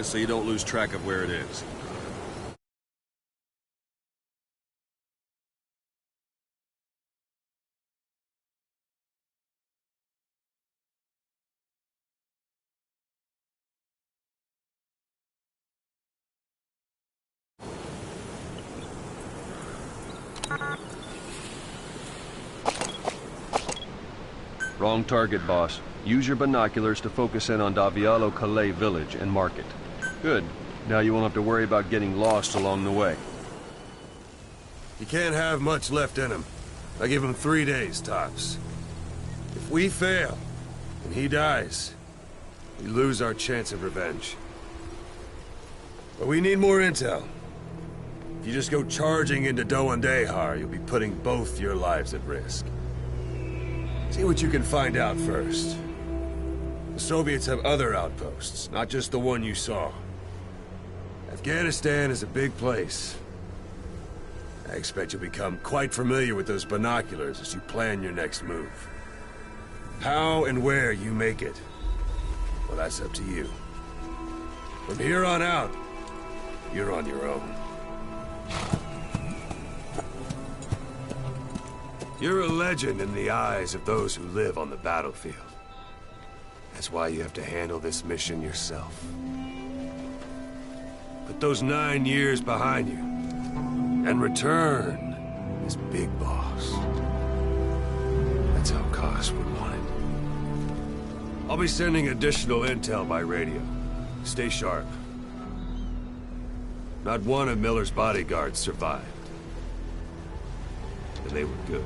so you don't lose track of where it is. Wrong target, boss. Use your binoculars to focus in on Davialo Calais village and mark it. Good. Now you won't have to worry about getting lost along the way. You can't have much left in him. I give him 3 days, tops. If we fail, and he dies, we lose our chance of revenge. But we need more intel. If you just go charging into Doandehar, you'll be putting both your lives at risk. See what you can find out first. The Soviets have other outposts, not just the one you saw. Afghanistan is a big place. I expect you'll become quite familiar with those binoculars as you plan your next move. How and where you make it, well, that's up to you. From here on out, you're on your own. You're a legend in the eyes of those who live on the battlefield. That's why you have to handle this mission yourself. Put those 9 years behind you, and return as Big Boss. That's how Koss would want it. I'll be sending additional intel by radio. Stay sharp. Not one of Miller's bodyguards survived. And they were good.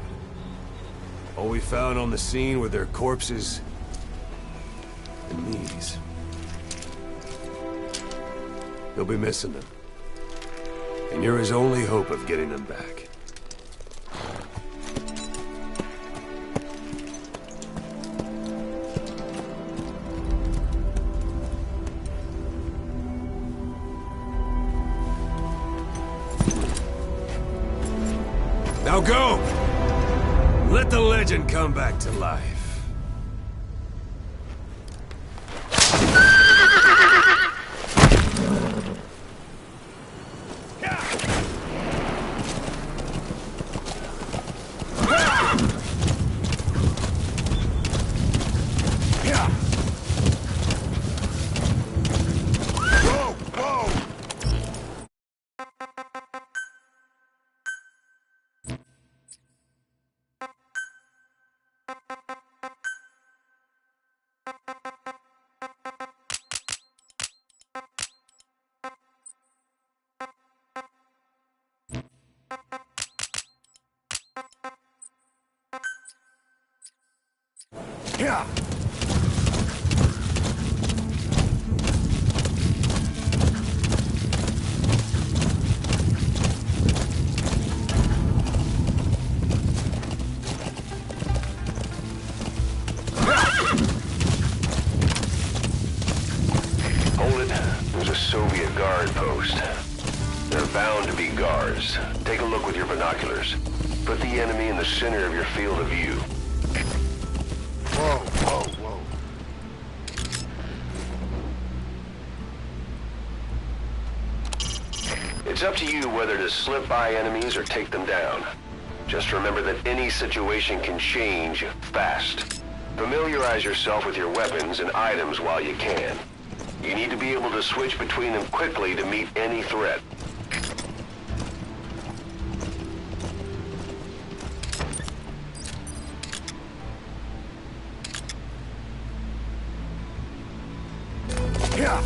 All we found on the scene were their corpses and knees. They'll be missing them. And you're his only hope of getting them back. Now go! Let the legend come back to life. Yeah. Hold it. There's a Soviet guard post. They're bound to be guards. Take a look with your binoculars. Put the enemy in the center of your field of view. Whoa, whoa, whoa. It's up to you whether to slip by enemies or take them down. Just remember that any situation can change fast. Familiarize yourself with your weapons and items while you can. You need to be able to switch between them quickly to meet any threat. Yeah.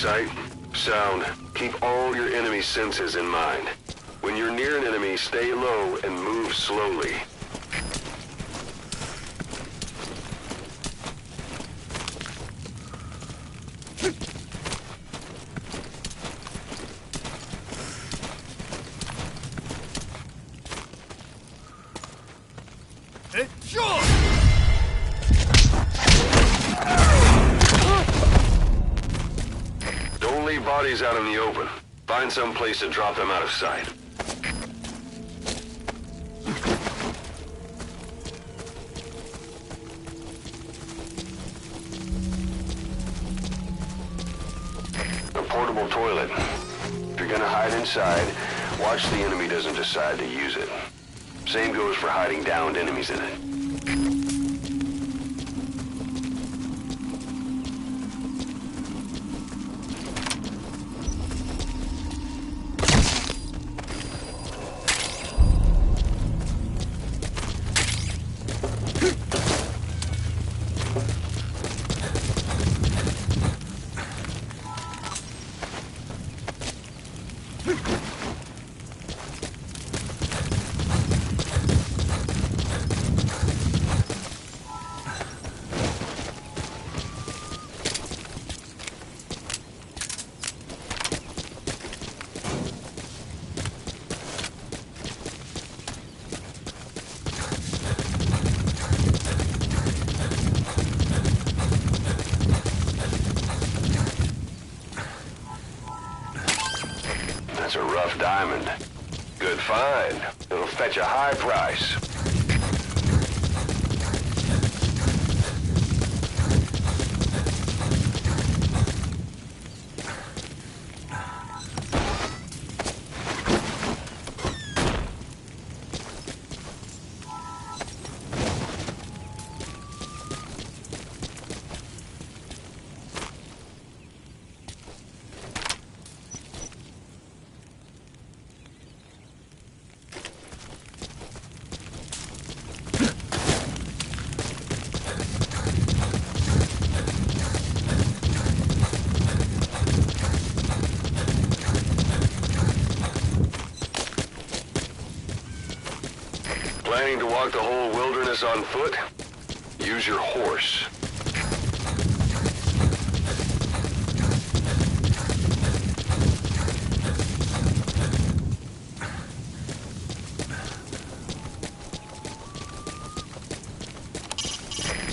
Sight, sound, keep all your enemy senses in mind. When you're near an enemy, stay low and move slowly. Don't leave bodies out in the open. Find some place to drop them out of sight. A portable toilet. If you're gonna hide inside, watch the enemy doesn't decide to use it. Same goes for hiding downed enemies in it. That's a rough diamond. Good find. It'll fetch a high price. Planning to walk the whole wilderness on foot? Use your horse.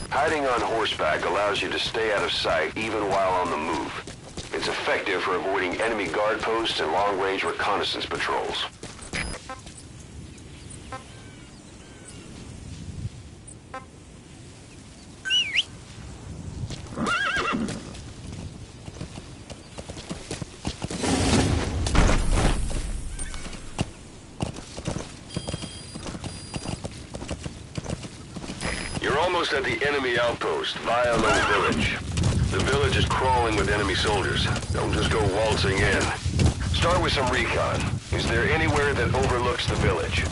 Hiding on horseback allows you to stay out of sight even while on the move. It's effective for avoiding enemy guard posts and long-range reconnaissance patrols. You're almost at the enemy outpost, Vialo Village. The village is crawling with enemy soldiers. Don't just go waltzing in. Start with some recon. Is there anywhere that overlooks the village?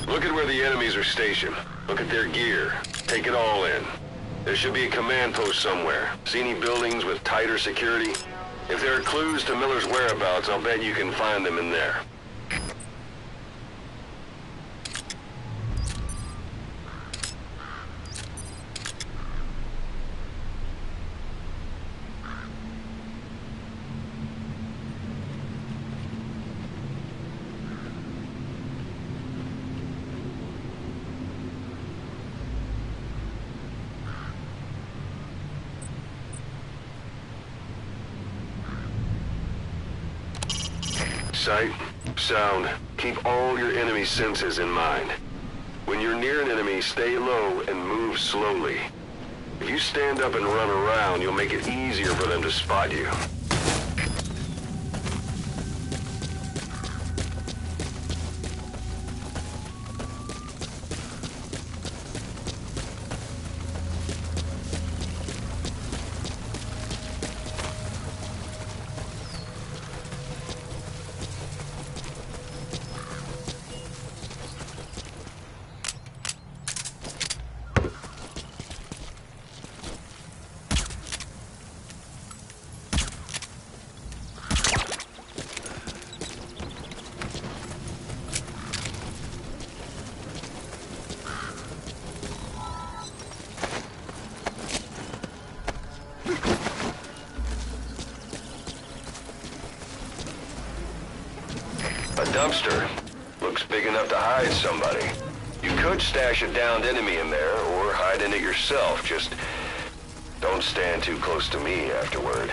Look at where the enemies are stationed. Look at their gear. Take it all in. There should be a command post somewhere. See any buildings with tighter security? If there are clues to Miller's whereabouts, I'll bet you can find them in there. Sight, sound, keep all your enemy senses in mind. When you're near an enemy, stay low and move slowly. If you stand up and run around, you'll make it easier for them to spot you. dumpster. Looks big enough to hide somebody. You could stash a downed enemy in there, or hide in it yourself. Just don't stand too close to me afterward.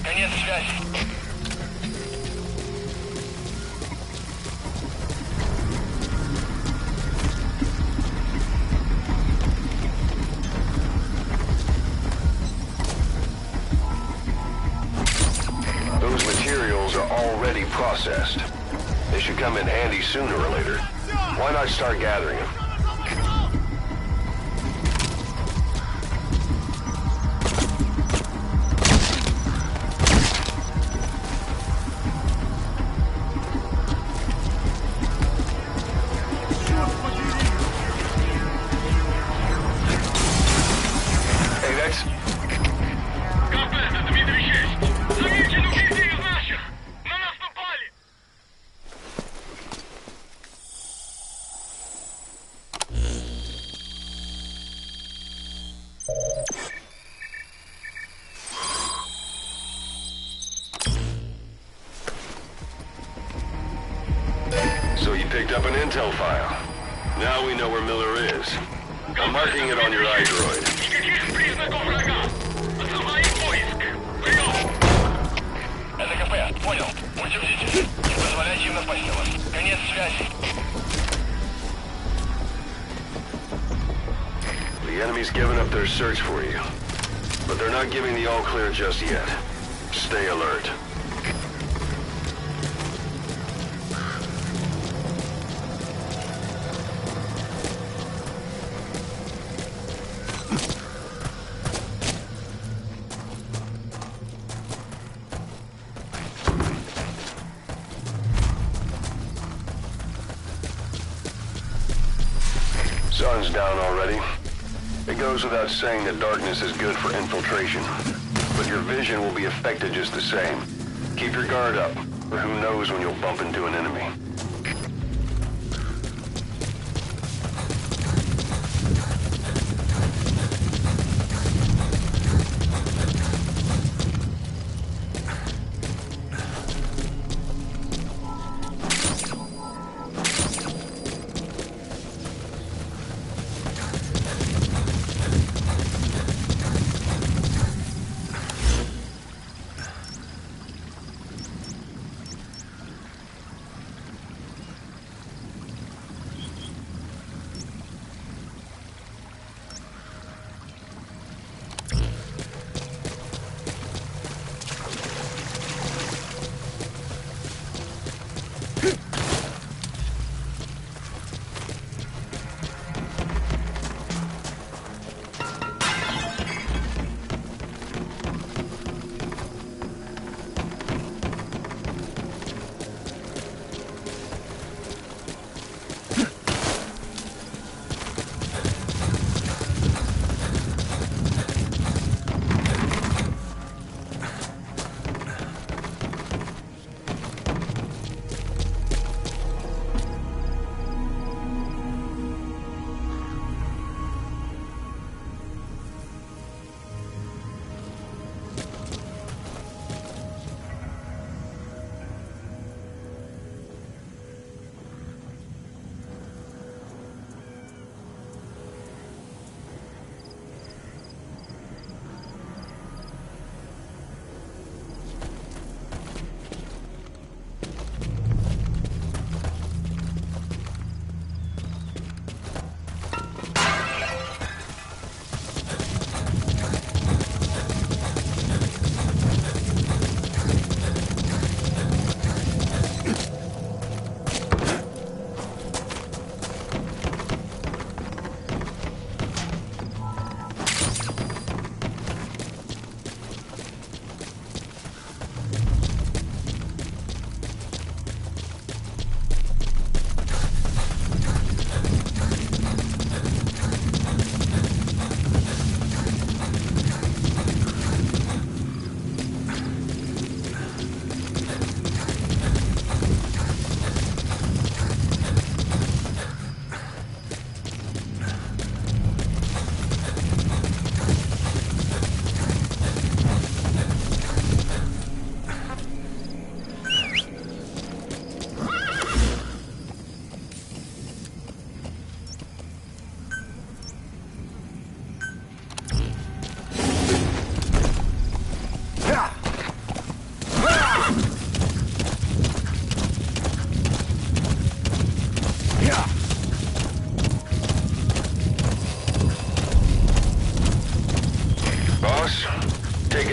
Конец связи. Those materials are already processed. They should come in handy sooner or later. Why not start gathering them? Hey, that's... So you picked up an intel file. Now we know where Miller is. I'm marking it on your iDroid. Это КП, понял. Будьте бдительны. Не позволяйте им напасть на вас. Конец связи. The enemy's given up their search for you. But they're not giving the all-clear just yet. Stay alert. Sun's down already. It goes without saying that darkness is good for infiltration. But your vision will be affected just the same. Keep your guard up, or who knows when you'll bump into an enemy.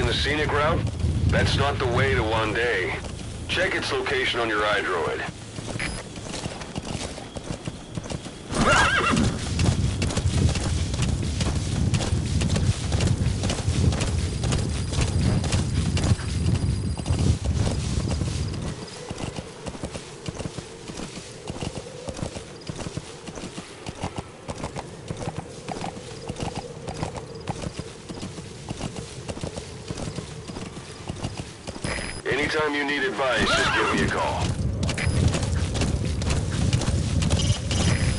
the scenic route? That's not the way to Wande. Check its location on your iDroid. Anytime you need advice, just give me a call.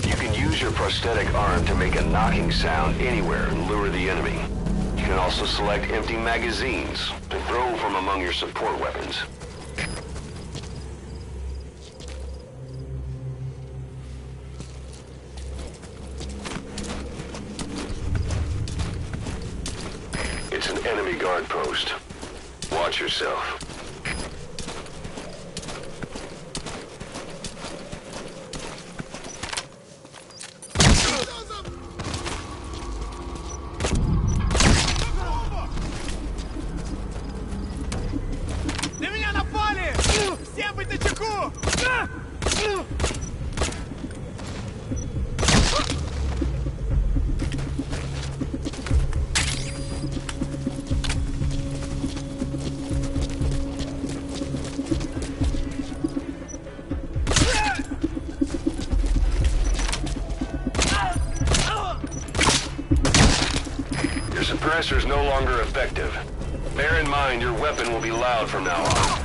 You can use your prosthetic arm to make a knocking sound anywhere and lure the enemy. You can also select empty magazines to throw from among your support weapons. It's an enemy guard post. Watch yourself. На меня напали! Всем быть начеку! Your suppressor is no longer effective. Bear in mind your weapon will be loud from now on.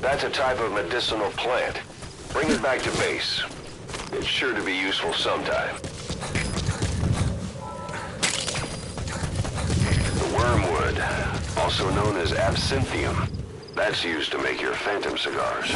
That's a type of medicinal plant. Bring it back to base. It's sure to be useful sometime. The wormwood, also known as absinthium, that's used to make your phantom cigars.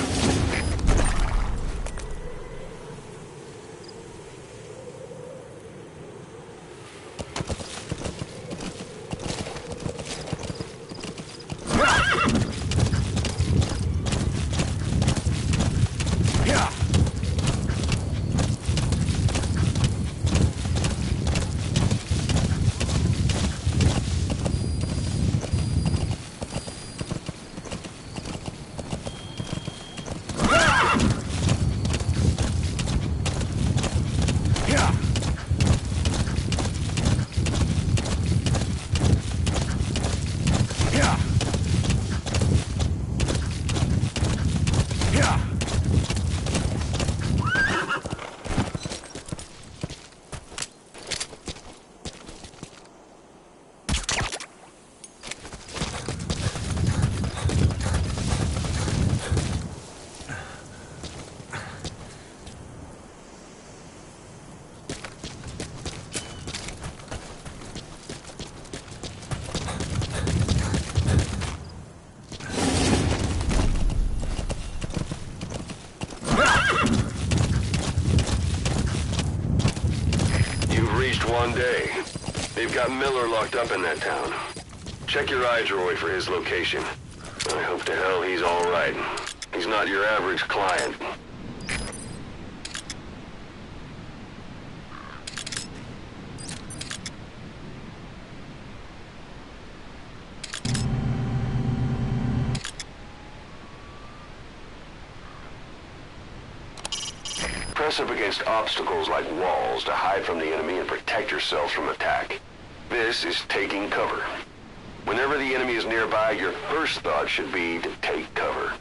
One day. They've got Miller locked up in that town. Check your iDroid for his location. I hope to hell he's all right. He's not your average client. Press up against obstacles like walls to hide from the enemy and protect yourselves from attack. This is taking cover. Whenever the enemy is nearby, your first thought should be to take cover.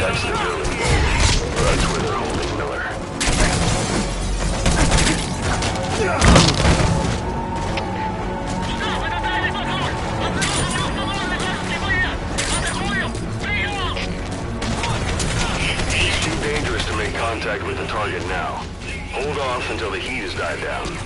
That's the building. That's where they're holding Miller. He's too dangerous to make contact with the target now. Hold off until the heat has died down.